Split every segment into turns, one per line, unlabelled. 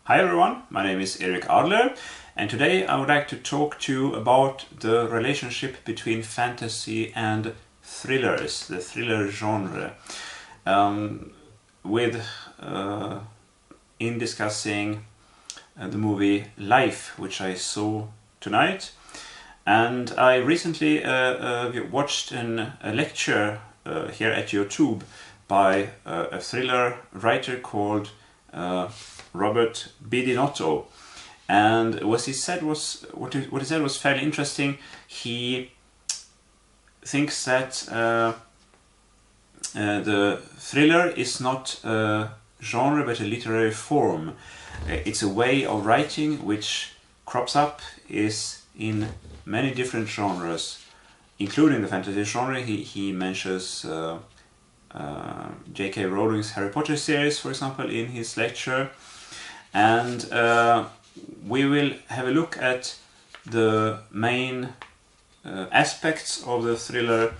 Hi everyone, my name is Erik Adler, and today I would like to talk to you about the relationship between fantasy and thrillers, the thriller genre, with in discussing the movie Life, which I saw tonight. And I recently watched a lecture here at YouTube by a thriller writer called Robert Bidinotto, and what he said was fairly interesting. He thinks that the thriller is not a genre but a literary form. It's a way of writing which crops up is in many different genres, including the fantasy genre. He mentions J.K. Rowling's Harry Potter series, for example, in his lecture. And we will have a look at the main aspects of the thriller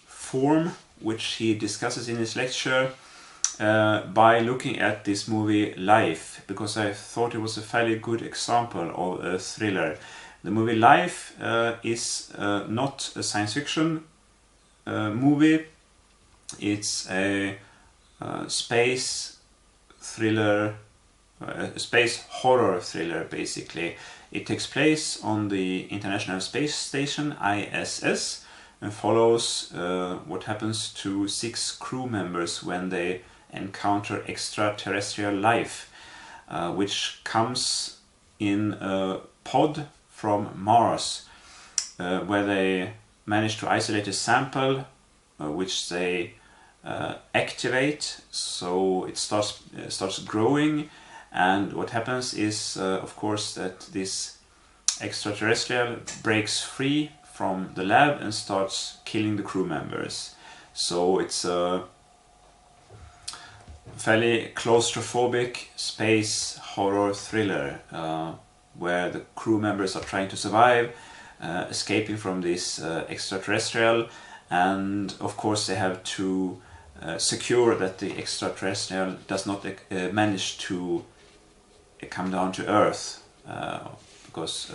form, which he discusses in his lecture, by looking at this movie Life, because I thought it was a fairly good example of a thriller. The movie Life is not a science fiction movie. It's a space thriller, a space horror thriller, basically. It takes place on the International Space Station, ISS, and follows what happens to 6 crew members when they encounter extraterrestrial life, which comes in a pod from Mars, where they manage to isolate a sample which they activate, so it starts growing. And what happens is, of course, that this extraterrestrial breaks free from the lab and starts killing the crew members. So it's a fairly claustrophobic space horror thriller, where the crew members are trying to survive, escaping from this extraterrestrial, and of course they have to secure that the extraterrestrial does not manage to come down to Earth, because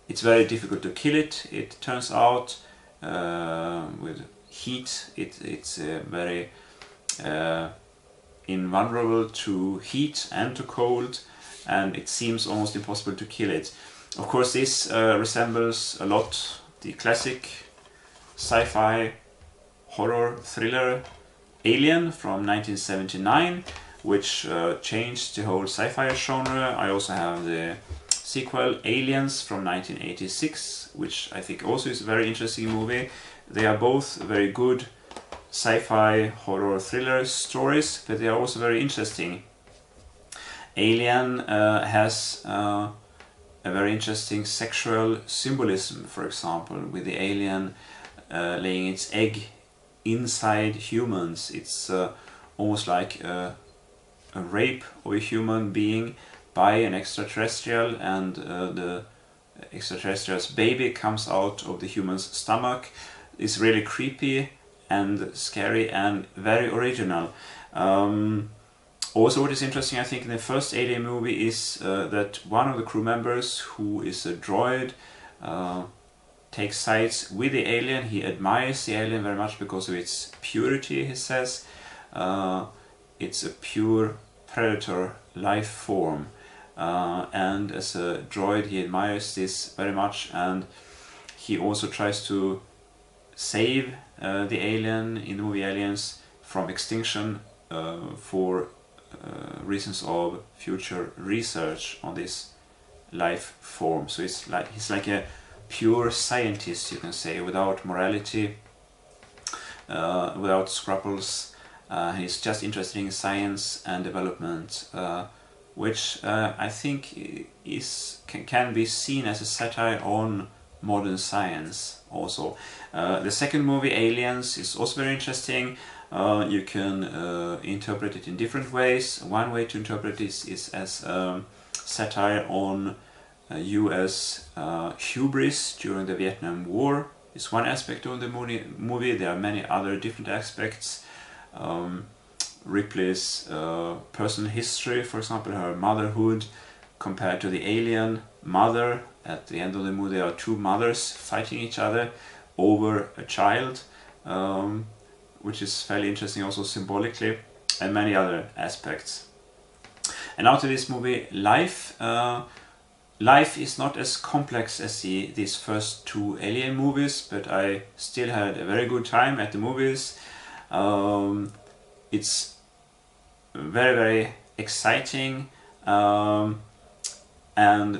it's very difficult to kill it. It turns out with heat, it's very invulnerable to heat and to cold, and it seems almost impossible to kill it. Of course, this resembles a lot the classic sci-fi horror thriller Alien from 1979, which changed the whole sci-fi genre. I also have the sequel Aliens from 1986, which I think also is a very interesting movie. They are both very good sci-fi horror thriller stories, but they are also very interesting. Alien has a very interesting sexual symbolism, for example, with the alien laying its egg inside humans. It's almost like a rape of a human being by an extraterrestrial, and the extraterrestrial's baby comes out of the human's stomach. It's really creepy and scary and very original. Also, what is interesting, I think, in the first Alien movie is that one of the crew members, who is a droid, takes sides with the alien. He admires the alien very much because of its purity, he says. It's a pure predator life form, and as a droid he admires this very much, and he also tries to save the alien in the movie Aliens from extinction for reasons of future research on this life form. So he's like a pure scientist, you can say, without morality, without scruples. He's just interested in science and development, which I think can be seen as a satire on modern science also. The second movie, Aliens, is also very interesting. You can interpret it in different ways. One way to interpret this is as satire on US hubris during the Vietnam War. It's one aspect of the movie. There are many other different aspects. Ripley's personal history, for example, her motherhood compared to the alien mother. At the end of the movie, there are two mothers fighting each other over a child, which is fairly interesting also symbolically, and many other aspects. And out of this movie, Life, Life is not as complex as these first two Alien movies, but I still had a very good time at the movies. It's very, very exciting, and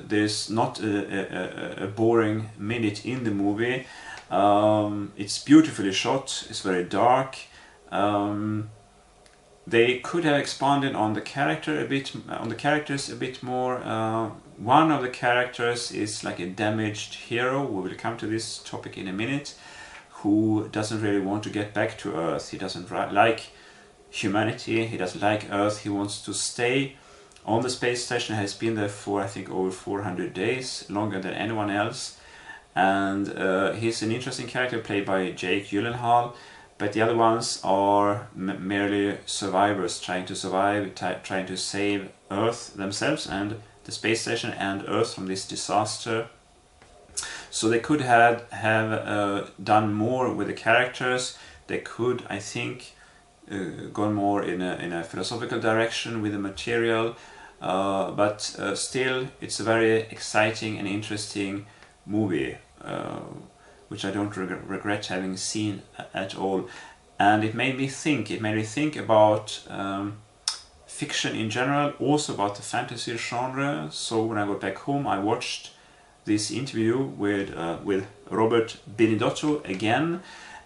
there's not a boring minute in the movie. It's beautifully shot, it's very dark. They could have expanded on the characters a bit more. One of the characters is like a damaged hero. We will come to this topic in a minute. Who doesn't really want to get back to Earth. He doesn't like humanity. He doesn't like Earth. He wants to stay on the space station. He has been there for, I think, over 400 days, longer than anyone else. And he's an interesting character played by Jake Gyllenhaal. But the other ones are merely survivors trying to survive, trying to save Earth themselves and the space station and Earth from this disaster. So they could have done more with the characters. They could, I think, gone more in a philosophical direction with the material. But still, it's a very exciting and interesting movie. Which I don't regret having seen at all, and it made me think. It made me think about fiction in general, also about the fantasy genre. So when I got back home, I watched this interview with Robert Benedetto again,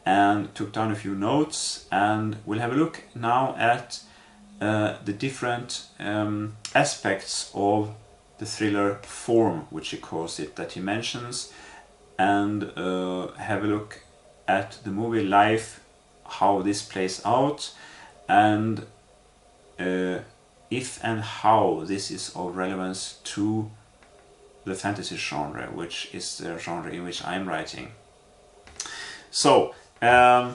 and took down a few notes. And we'll have a look now at the different aspects of the thriller form, which he calls it, that he mentions. And have a look at the movie Life, how this plays out, and if and how this is of relevance to the fantasy genre, which is the genre in which I'm writing. So, the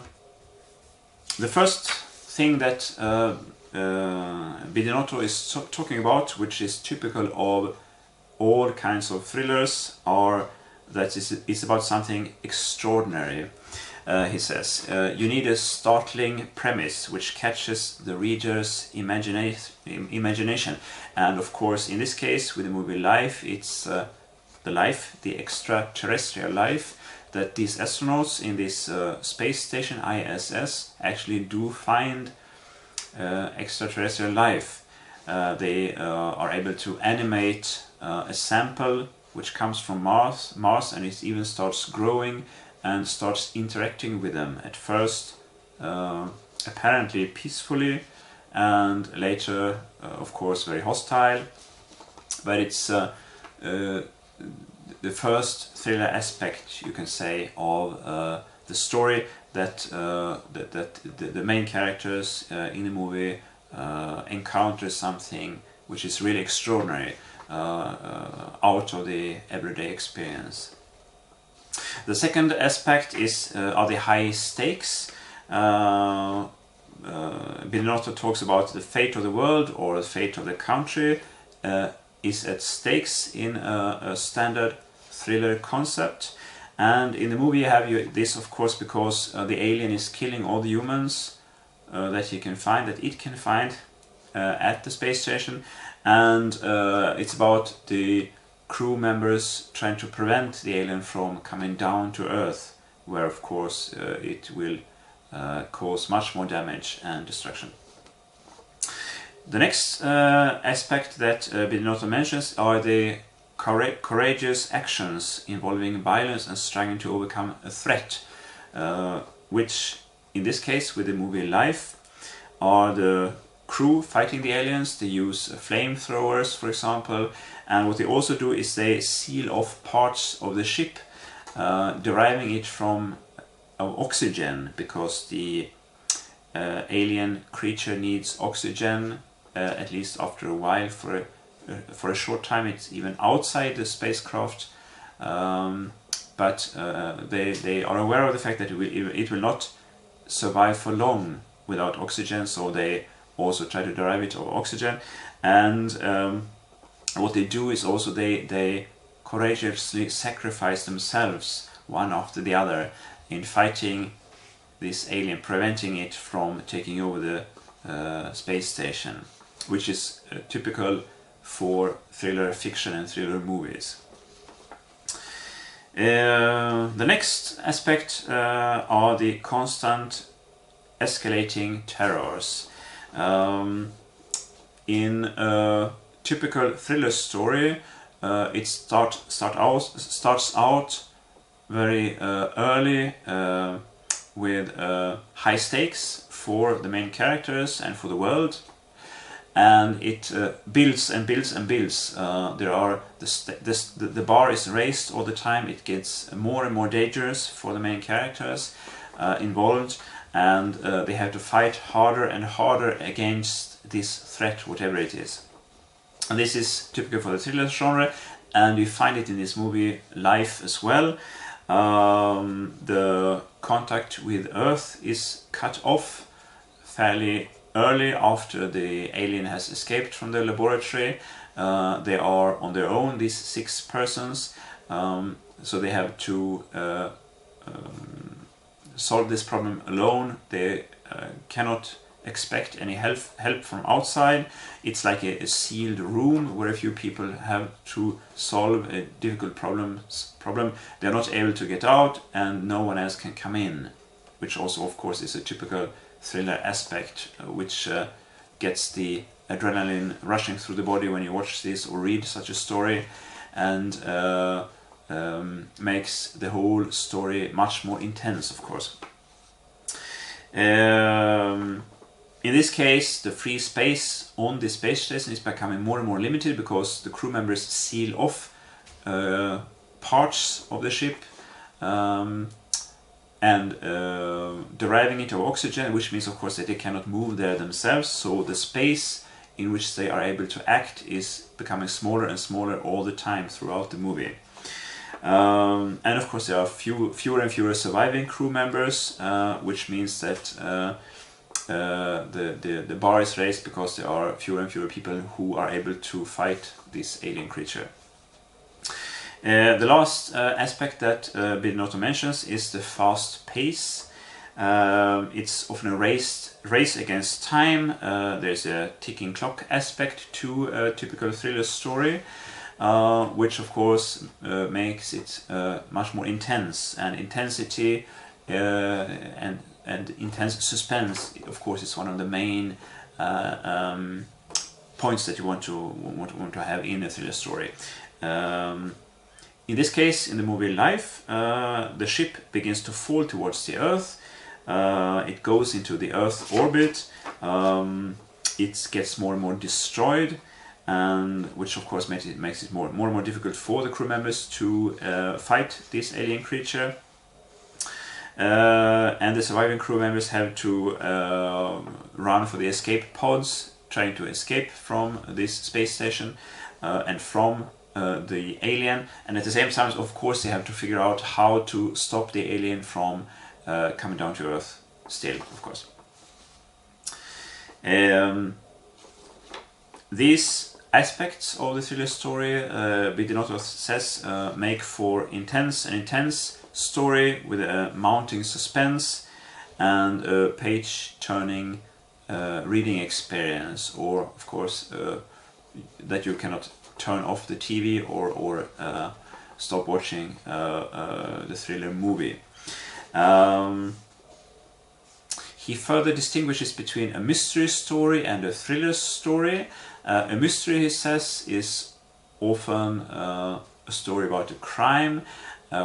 first thing that Benedetto is talking about, which is typical of all kinds of thrillers, are that it's about something extraordinary. He says, you need a startling premise which catches the reader's imagination. And of course, in this case, with the movie Life, it's the extraterrestrial life, that these astronauts in this space station, ISS, actually do find extraterrestrial life. They are able to animate a sample which comes from Mars, and it even starts growing and starts interacting with them. At first, apparently peacefully, and later, of course, very hostile. But it's the first thriller aspect, you can say, of the story, that the main characters in the movie encounter something which is really extraordinary. Out of the everyday experience. The second aspect are the high stakes. Benedetto talks about the fate of the world or the fate of the country is at stakes in a standard thriller concept. And in the movie you have this, of course, because the alien is killing all the humans that it can find at the space station. And it's about the crew members trying to prevent the alien from coming down to Earth, where of course it will cause much more damage and destruction. The next aspect that Benedetto mentions are the courageous actions involving violence and struggling to overcome a threat, which in this case with the movie Life are the crew fighting the aliens. They use flamethrowers, for example, and what they also do is they seal off parts of the ship, deriving it from oxygen, because the alien creature needs oxygen, at least after a while. For a short time it's even outside the spacecraft, but they are aware of the fact that it will not survive for long without oxygen, so they also try to derive it of oxygen. And what they do is also they courageously sacrifice themselves one after the other in fighting this alien, preventing it from taking over the space station, which is typical for thriller fiction and thriller movies. The next aspect are the constant escalating terrors. In a typical thriller story, it starts out very early with high stakes for the main characters and for the world, and it builds and builds and builds. The bar is raised all the time. It gets more and more dangerous for the main characters involved, and they have to fight harder and harder against this threat, whatever it is. And this is typical for the thriller genre, and you find it in this movie Life as well. The contact with Earth is cut off fairly early after the alien has escaped from the laboratory. They are on their own, these 6 persons, so they have to solve this problem alone. They cannot expect any help from outside. It's like a sealed room where a few people have to solve a difficult problem. They're not able to get out, and no one else can come in, which also of course is a typical thriller aspect, which gets the adrenaline rushing through the body when you watch this or read such a story, and makes the whole story much more intense, of course. In this case, the free space on the space station is becoming more and more limited because the crew members seal off parts of the ship and deriving it of oxygen, which means of course that they cannot move there themselves, so the space in which they are able to act is becoming smaller and smaller all the time throughout the movie. And of course there are fewer and fewer surviving crew members, which means that the bar is raised because there are fewer and fewer people who are able to fight this alien creature. The last aspect that Binotto mentions is the fast pace. It's often a race against time. There's a ticking clock aspect to a typical thriller story, which of course makes it much more intense, and intensity and intense suspense, of course, is one of the main points that you want to have in a thriller story. In this case, in the movie Life, the ship begins to fall towards the Earth. It goes into the Earth orbit. It gets more and more destroyed, and which of course makes it more and more difficult for the crew members to fight this alien creature. And the surviving crew members have to run for the escape pods, trying to escape from this space station and from the alien, and at the same time, of course, they have to figure out how to stop the alien from coming down to Earth still, of course. These aspects of the thriller story, Binotto says, make for intense story with a mounting suspense and a page-turning reading experience, or of course that you cannot turn off the TV or stop watching the thriller movie. He further distinguishes between a mystery story and a thriller story. A mystery, he says, is often a story about a crime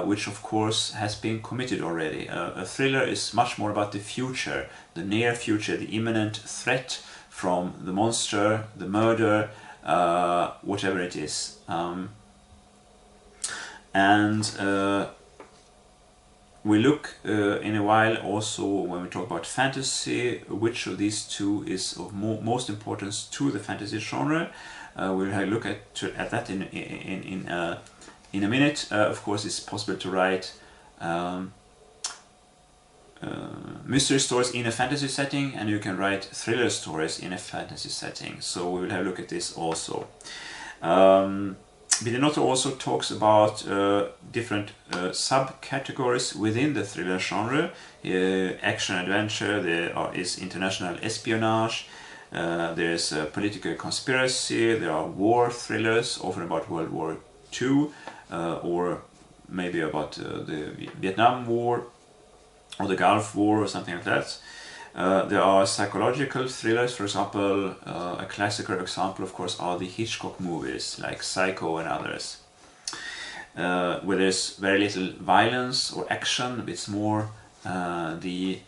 which of course has been committed already. A thriller is much more about the future, the near future, the imminent threat from the monster, the murder, whatever it is. We look in a while also, when we talk about fantasy, which of these two is of most importance to the fantasy genre. We'll have a look at that in a minute. Of course, it's possible to write mystery stories in a fantasy setting, and you can write thriller stories in a fantasy setting. So we will have a look at this also. Binotto also talks about different subcategories within the thriller genre. Action adventure, there is international espionage, there is political conspiracy, there are war thrillers, often about World War II, or maybe about the Vietnam War or the Gulf War or something like that. There are psychological thrillers, for example, a classical example of course are the Hitchcock movies like Psycho and others, where there's very little violence or action. It's more the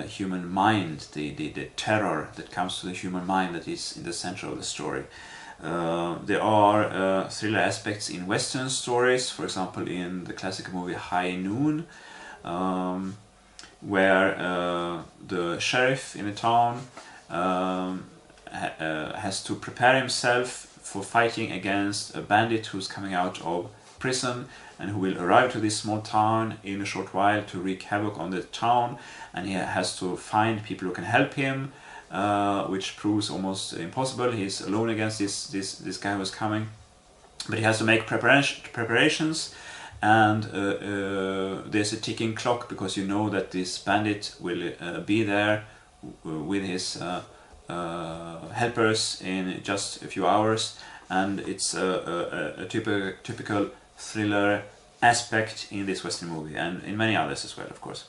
human mind, the terror that comes to the human mind that is in the center of the story. There are thriller aspects in Western stories, for example in the classic movie High Noon, where the sheriff in a town has to prepare himself for fighting against a bandit who's coming out of prison and who will arrive to this small town in a short while to wreak havoc on the town, and he has to find people who can help him, which proves almost impossible. He's alone against this guy who's coming, but he has to make preparations. And there's a ticking clock, because you know that this bandit will be there with his helpers in just a few hours, and it's a typical thriller aspect in this Western movie, and in many others as well, of course.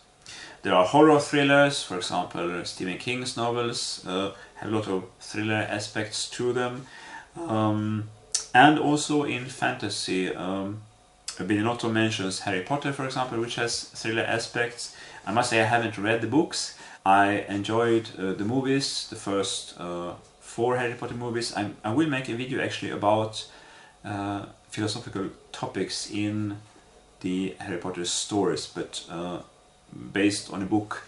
There are horror thrillers, for example Stephen King's novels have a lot of thriller aspects to them, and also in fantasy. Binotto mentions Harry Potter, for example, which has thriller aspects. I must say I haven't read the books. I enjoyed the movies, the first 4 Harry Potter movies. I will make a video actually about philosophical topics in the Harry Potter stories, but based on a book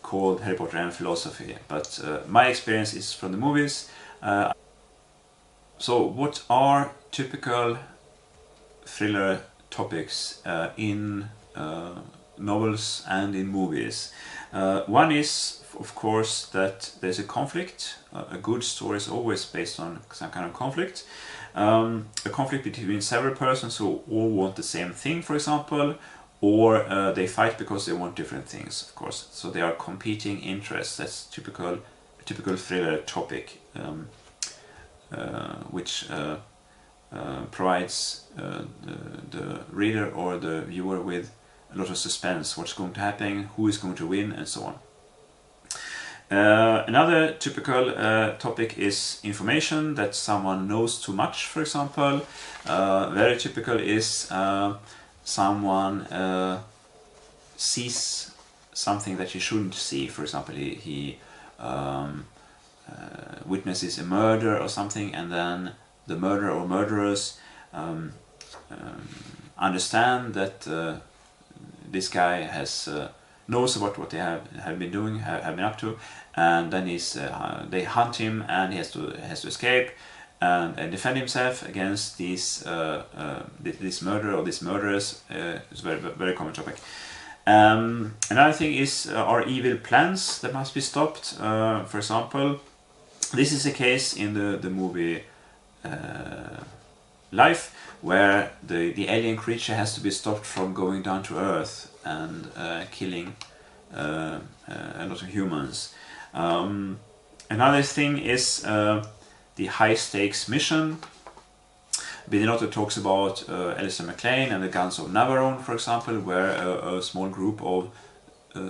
called Harry Potter and Philosophy. But my experience is from the movies. So what are typical thriller topics in novels and in movies? One is, of course, that there's a conflict. A good story is always based on some kind of conflict. A conflict between several persons who all want the same thing, for example, or they fight because they want different things, of course. So they are competing interests. That's typical thriller topic, which provides the reader or the viewer with a lot of suspense. What's going to happen, who is going to win, and so on. Another typical topic is information, that someone knows too much, for example. Very typical is someone sees something that he shouldn't see. For example, he witnesses a murder or something, and then the murderer or murderers understand that this guy knows about what they have been doing, have been up to, and then they hunt him, and he has to escape and defend himself against this murderer or these murderers. It's a very common topic. Another thing is are evil plans that must be stopped. For example, this is a case in the movie Life, where the alien creature has to be stopped from going down to Earth and killing a lot of humans. Another thing is the high stakes mission. Binotto talks about Alistair MacLean and the Guns of Navarone, for example, where a small group of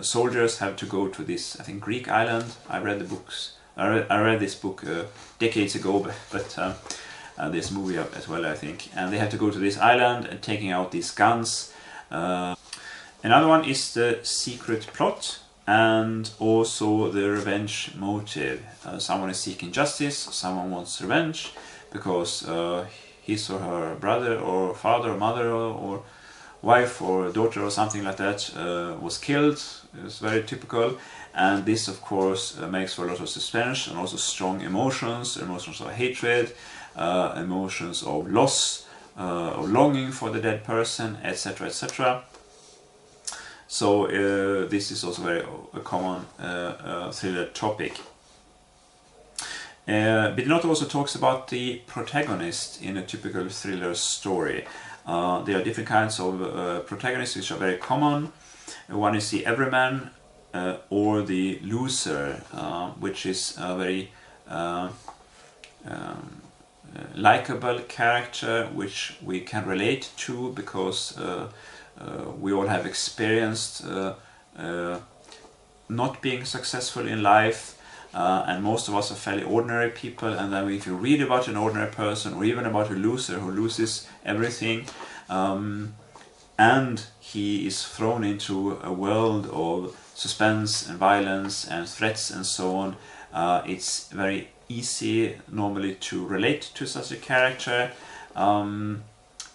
soldiers have to go to this, I think, Greek island. I read the books. I read this book decades ago, but this movie as well, I think. And they have to go to this island and taking out these guns. Another one is the secret plot and also the revenge motive. Someone is seeking justice, someone wants revenge because his or her brother or father or mother or wife or daughter or something like that was killed. It's very typical, and this of course makes for a lot of suspense and also strong emotions of hatred, emotions of loss, of longing for the dead person, etc., etc. So this is also very a common thriller topic. Bidinotto also talks about the protagonist in a typical thriller story. There are different kinds of protagonists which are very common. One is the everyman or the loser, which is a very likable character which we can relate to, because we all have experienced not being successful in life, and most of us are fairly ordinary people, and then if you read about an ordinary person or even about a loser who loses everything, and he is thrown into a world of suspense and violence and threats and so on, it's very easy normally to relate to such a character,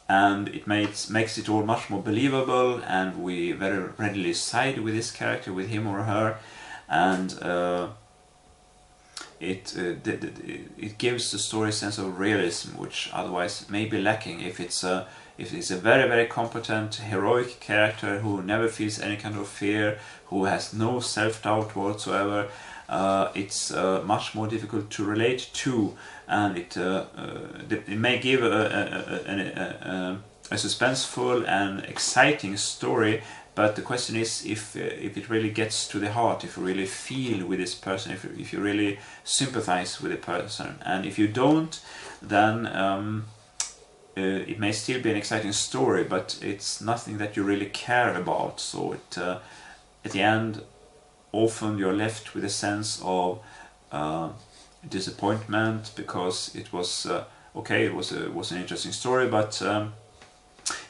and it makes it all much more believable, and we very readily side with this character, with him or her, and it gives the story a sense of realism, which otherwise may be lacking if it's a very, very competent, heroic character who never feels any kind of fear, who has no self-doubt whatsoever. It's much more difficult to relate to, and it may give a suspenseful and exciting story, but the question is if it really gets to the heart, if you really feel with this person, if you really sympathize with the person. And if you don't, then it may still be an exciting story, but it's nothing that you really care about. So at the end, often you're left with a sense of disappointment, because it was okay, it was an interesting story, but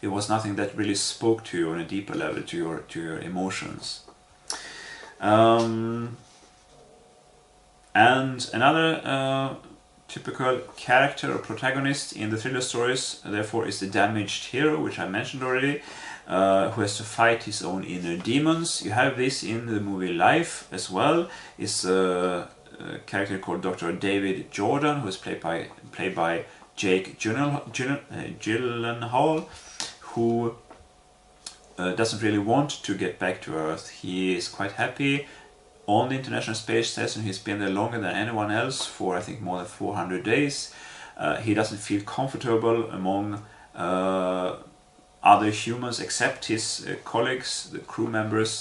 it was nothing that really spoke to you on a deeper level, to your emotions. And another typical character or protagonist in the thriller stories, therefore, is the damaged hero, which I mentioned already, who has to fight his own inner demons. You have this in the movie Life as well. It's a character called Dr. David Jordan, who is played by Jake Gyllenhaal, who doesn't really want to get back to Earth. He is quite happy on the International Space Station. He's been there longer than anyone else, for I think more than 400 days. He doesn't feel comfortable among other humans except his colleagues, the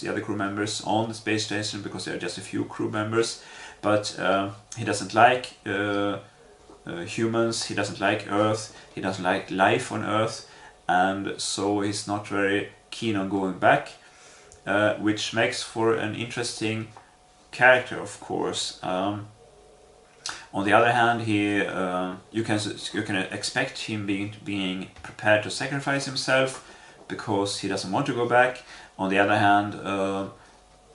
other crew members on the space station, because there are just a few crew members. But he doesn't like humans, he doesn't like Earth, he doesn't like life on Earth, and so he's not very keen on going back, which makes for an interesting character, of course. On the other hand, you can expect him being prepared to sacrifice himself because he doesn't want to go back. On the other hand,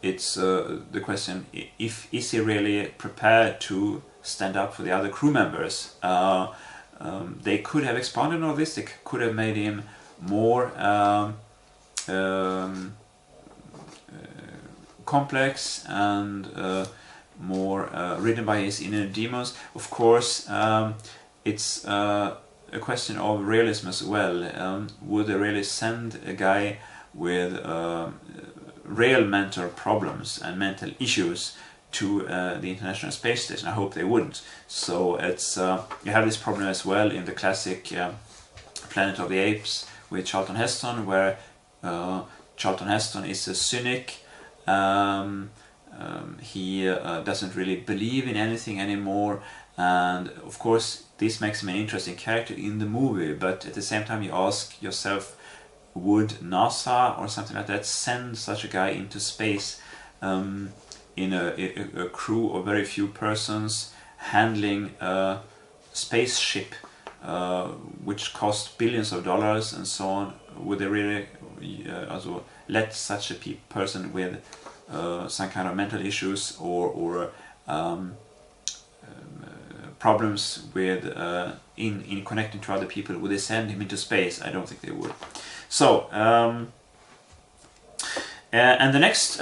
it's the question: is he really prepared to stand up for the other crew members? They could have expanded on this. They could have made him more complex and more ridden by his inner demons. Of course, it's a question of realism as well. Would they really send a guy with real mental problems and mental issues to the International Space Station? I hope they wouldn't. So it's you have this problem as well in the classic Planet of the Apes with Charlton Heston, where Charlton Heston is a cynic. He doesn't really believe in anything anymore, and of course this makes him an interesting character in the movie, but at the same time you ask yourself, would NASA or something like that send such a guy into space in a crew of very few persons, handling a spaceship which cost billions of dollars and so on? Would they really also let such a person with some kind of mental issues or problems with in connecting to other people, would they send him into space? I don't think they would. So and the next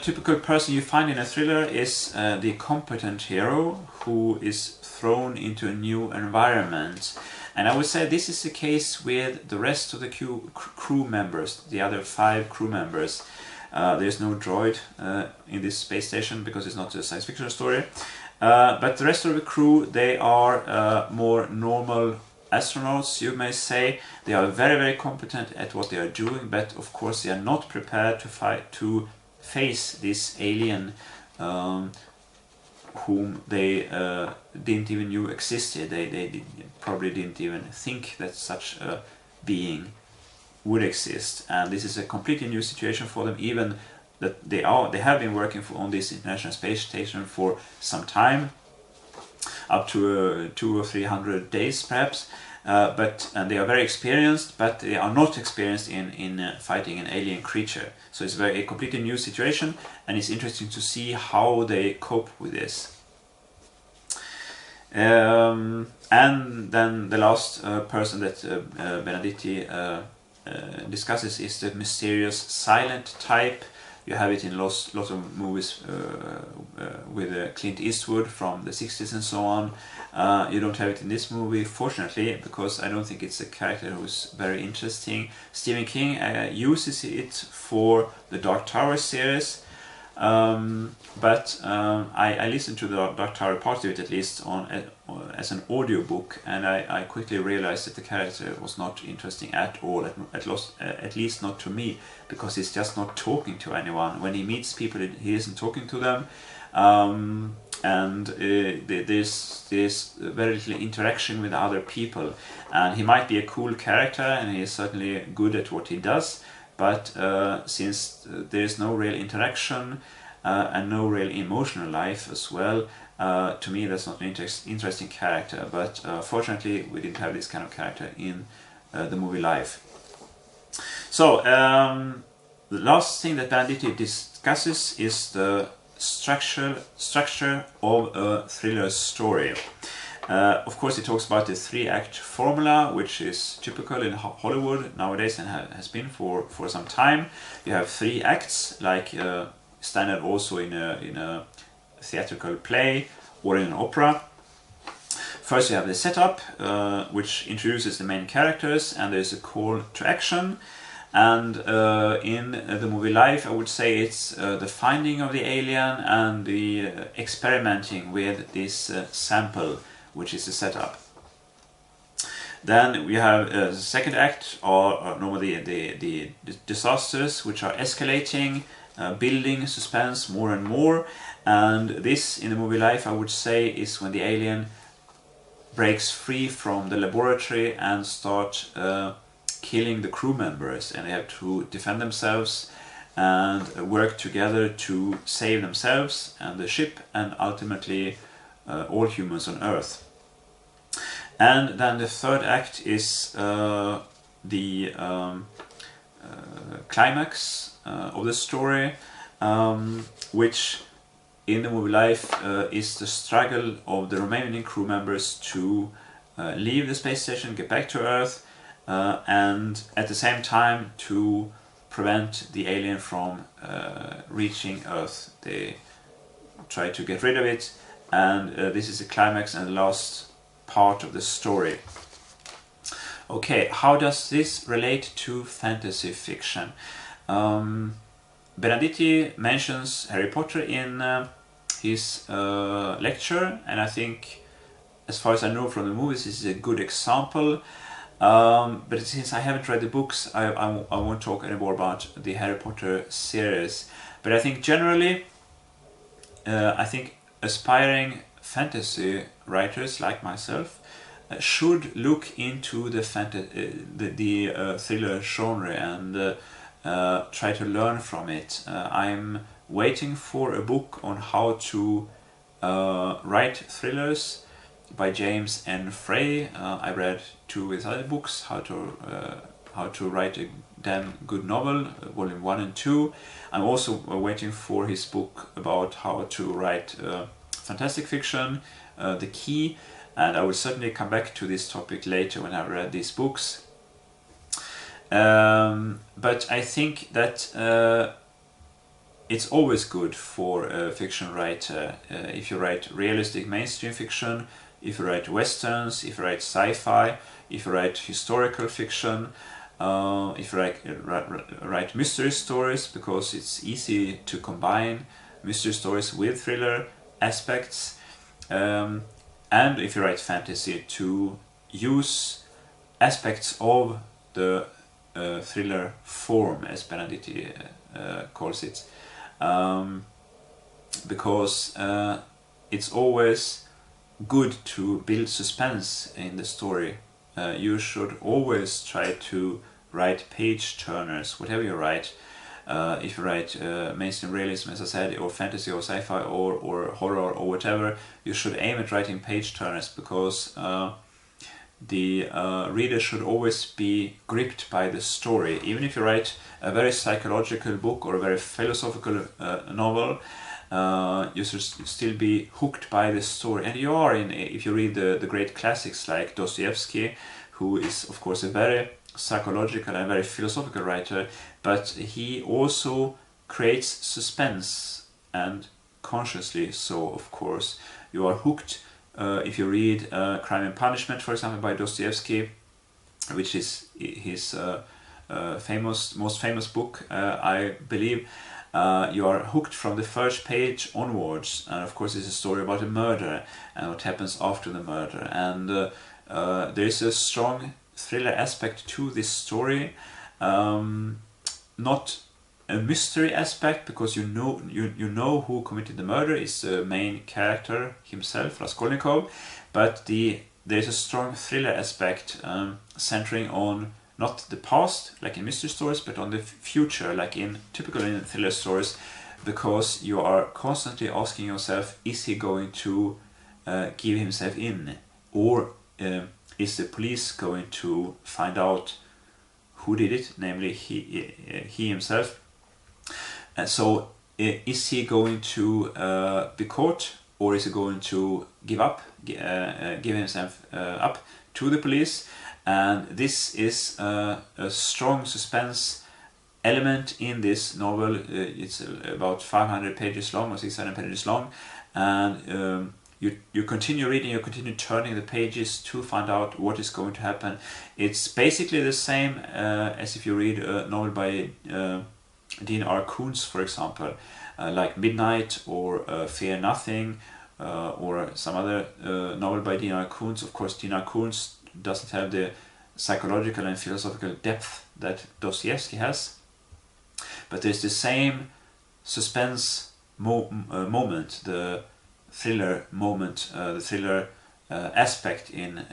typical person you find in a thriller is the competent hero who is thrown into a new environment. And I would say this is the case with the rest of the crew members, the other 5 crew members. There's no droid in this space station because it's not a science fiction story. But the rest of the crew, they are more normal astronauts, you may say. They are very, very competent at what they are doing, but of course they are not prepared to face this alien whom they didn't even know existed. They probably didn't even think that such a being would exist, and this is a completely new situation for them, even that they have been working on this International Space Station for some time, up to 200 or 300 days perhaps, and they are very experienced, but they are not experienced in fighting an alien creature. So it's a completely new situation, and it's interesting to see how they cope with this. And then the last person that Benedetti discusses is the mysterious silent type. You have it in lots of movies with Clint Eastwood from the 60s and so on. You don't have it in this movie, fortunately, because I don't think it's a character who's very interesting. Stephen King uses it for the Dark Tower series, but I listened to the Dark Tower, part of it at least, as an audiobook, and I quickly realized that the character was not interesting at all, at least not to me, because he's just not talking to anyone. When he meets people, he isn't talking to them, and there's very little interaction with other people. And he might be a cool character, and he is certainly good at what he does, but since there's no real interaction and no real emotional life as well, to me that's not an interesting character. But fortunately we didn't have this kind of character in the movie Life. So the last thing that Benedetti discusses is the structure of a thriller story. Of course, he talks about the 3-act formula, which is typical in Hollywood nowadays and has been for some time. You have 3 acts, like standard also in a theatrical play or in an opera. First you have the setup, which introduces the main characters, and there's a call to action. And in the movie Life, I would say it's the finding of the alien and the experimenting with this sample, which is the setup. Then we have the second act, or normally the disasters, which are escalating, building suspense more and more. And this, in the movie Life, I would say, is when the alien breaks free from the laboratory and start killing the crew members, and they have to defend themselves and work together to save themselves and the ship, and ultimately all humans on Earth. And then the third act is the climax of the story, which in the movie Life is the struggle of the remaining crew members to leave the space station, get back to Earth, and at the same time to prevent the alien from reaching Earth. They try to get rid of it, and this is the climax and the last part of the story. Okay, how does this relate to fantasy fiction? Benedetti mentions Harry Potter in his lecture, and I think, as far as I know from the movies, this is a good example. But since I haven't read the books, I won't talk anymore about the Harry Potter series. But I think generally, I think aspiring fantasy writers like myself should look into the thriller genre and try to learn from it. I'm waiting for a book on how to write thrillers by James N. Frey. I read 2 of his other books, how to write a damn good novel, volume 1 and 2. I'm also waiting for his book about how to write fantastic fiction, The Key, and I will certainly come back to this topic later when I've read these books. But I think that it's always good for a fiction writer, if you write realistic mainstream fiction, if you write westerns, if you write sci-fi, if you write historical fiction, If you write mystery stories, because it's easy to combine mystery stories with thriller aspects, and if you write fantasy, to use aspects of the thriller form, as Benedetti calls it, because it's always good to build suspense in the story. You should always try to write page turners, whatever you write. If you write mainstream realism, as I said, or fantasy or sci-fi or horror or whatever, you should aim at writing page turners, because the reader should always be gripped by the story. Even if you write a very psychological book or a very philosophical novel, you should still be hooked by the story. And you are, if you read the great classics like Dostoevsky, who is of course a very psychological and very philosophical writer, but he also creates suspense, and consciously so, of course. You are hooked if you read Crime and Punishment, for example, by Dostoevsky, which is his most famous book, I believe. You are hooked from the first page onwards, and of course it's a story about a murder and what happens after the murder, and there is a strong thriller aspect to this story, not a mystery aspect, because you know who committed the murder is the main character himself, Raskolnikov, but there is a strong thriller aspect, centering on not the past like in mystery stories, but on the future like typically in thriller stories, because you are constantly asking yourself, is he going to give himself in, or is the police going to find out who did it, namely he himself. And so is he going to be caught, or is he going to give himself up to the police? And this is a strong suspense element in this novel. It's about 500 pages long or 600 pages long, and you continue reading, you continue turning the pages to find out what is going to happen. It's basically the same as if you read a novel by Dean R. Koontz, for example, like Midnight or Fear Nothing, or some other novel by Dean R. Koontz. Of course, Dean R. Koontz doesn't have the psychological and philosophical depth that Dostoevsky has, but there's the same suspense moment, the thriller moment, the thriller aspect in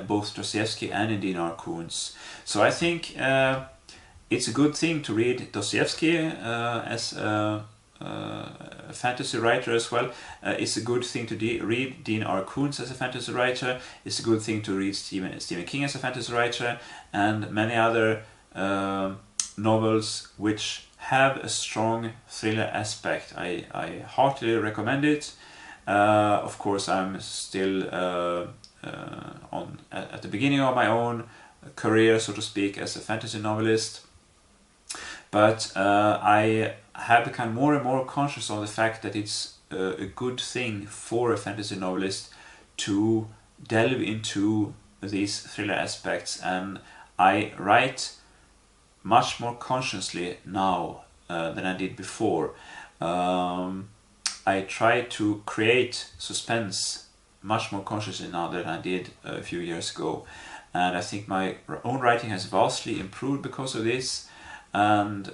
both Dostoevsky and in Dean R. Koontz. So I think it's a good thing to read Dostoevsky as a fantasy writer as well. It's a good thing to read Dean R. Koontz as a fantasy writer. It's a good thing to read Stephen King as a fantasy writer, and many other novels which have a strong thriller aspect. I heartily recommend it. Of course, I'm still at the beginning of my own career, so to speak, as a fantasy novelist. But I have become more and more conscious of the fact that it's a good thing for a fantasy novelist to delve into these thriller aspects, and I write much more consciously now than I did before. I try to create suspense much more consciously now than I did a few years ago, and I think my own writing has vastly improved because of this. And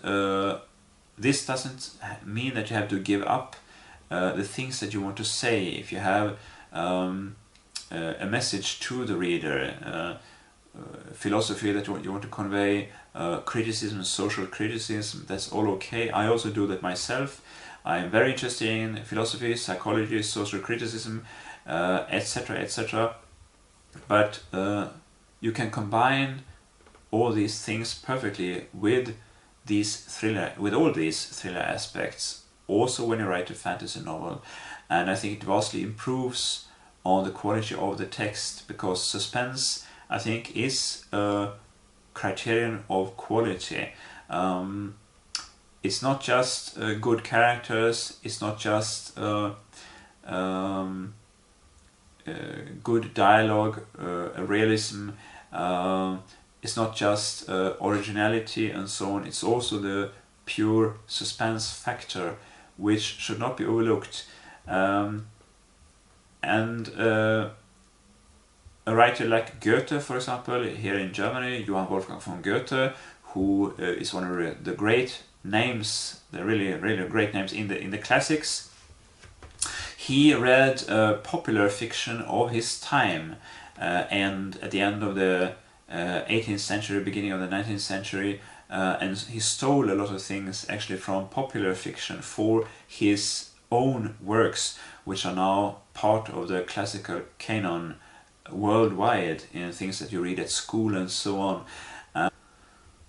this doesn't mean that you have to give up the things that you want to say. If you have a message to the reader, philosophy that you want to convey, criticism, social criticism, that's all okay. I also do that myself. I'm very interested in philosophy, psychology, social criticism, etc., etc. But you can combine all these things perfectly with all these thriller aspects, also when you write a fantasy novel. And I think it vastly improves on the quality of the text, because suspense, I think, is a criterion of quality. It's not just good characters, it's not just good dialogue, realism. it's not just originality and so on, it's also the pure suspense factor, which should not be overlooked. A writer like Goethe, for example, here in Germany, Johann Wolfgang von Goethe, who is one of the great names, the really great names in the classics. He read popular fiction of his time, and at the end of the 18th century, beginning of the 19th century, and he stole a lot of things actually from popular fiction for his own works, which are now part of the classical canon worldwide in things that you read at school and so on.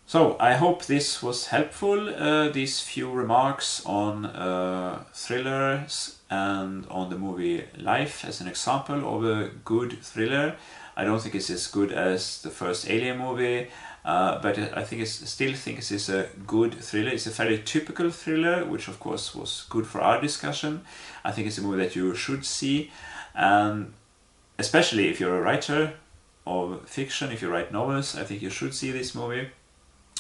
So I hope this was helpful, these few remarks on thrillers and on the movie Life as an example of a good thriller. I don't think it's as good as the first Alien movie, but I still think it is a good thriller. It's a fairly typical thriller, which of course was good for our discussion. I think it's a movie that you should see, and especially if you're a writer of fiction, if you write novels, I think you should see this movie.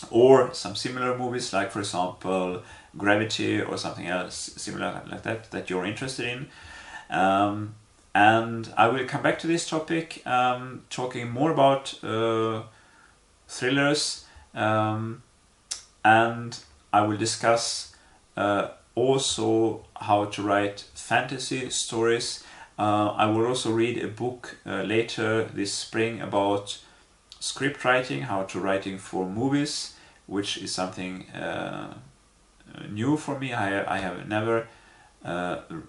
Or some similar movies, like for example Gravity or something else similar like that you're interested in. And I will come back to this topic, talking more about thrillers, and I will discuss also how to write fantasy stories. I will also read a book later this spring about script writing, how to writing for movies, which is something new for me. I have never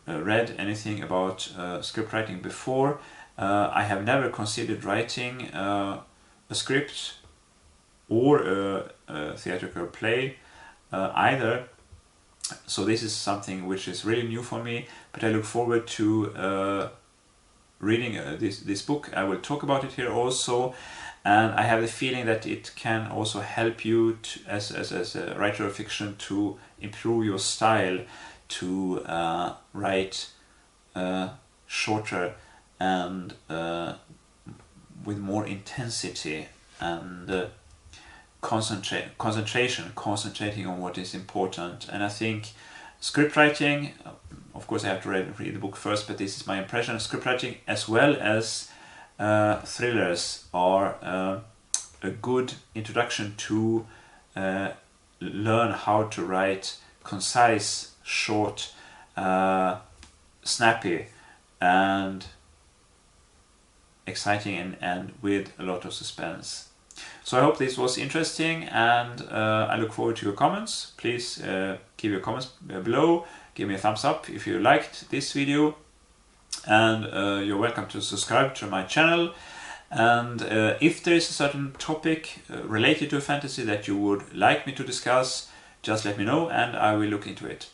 read anything about script writing before. I have never considered writing a script or a theatrical play either. So this is something which is really new for me, but I look forward to reading this book. I will talk about it here also, and I have the feeling that it can also help you to, as a writer of fiction, to improve your style, to write shorter and with more intensity and concentrating on what is important. And I think script writing, of course I have to read the book first, but this is my impression, script writing as well as thrillers are a good introduction to learn how to write concise, short, snappy and exciting and with a lot of suspense. So I hope this was interesting, and I look forward to your comments. Please give your comments below, give me a thumbs up if you liked this video, and you're welcome to subscribe to my channel. And if there is a certain topic related to fantasy that you would like me to discuss, just let me know and I will look into it.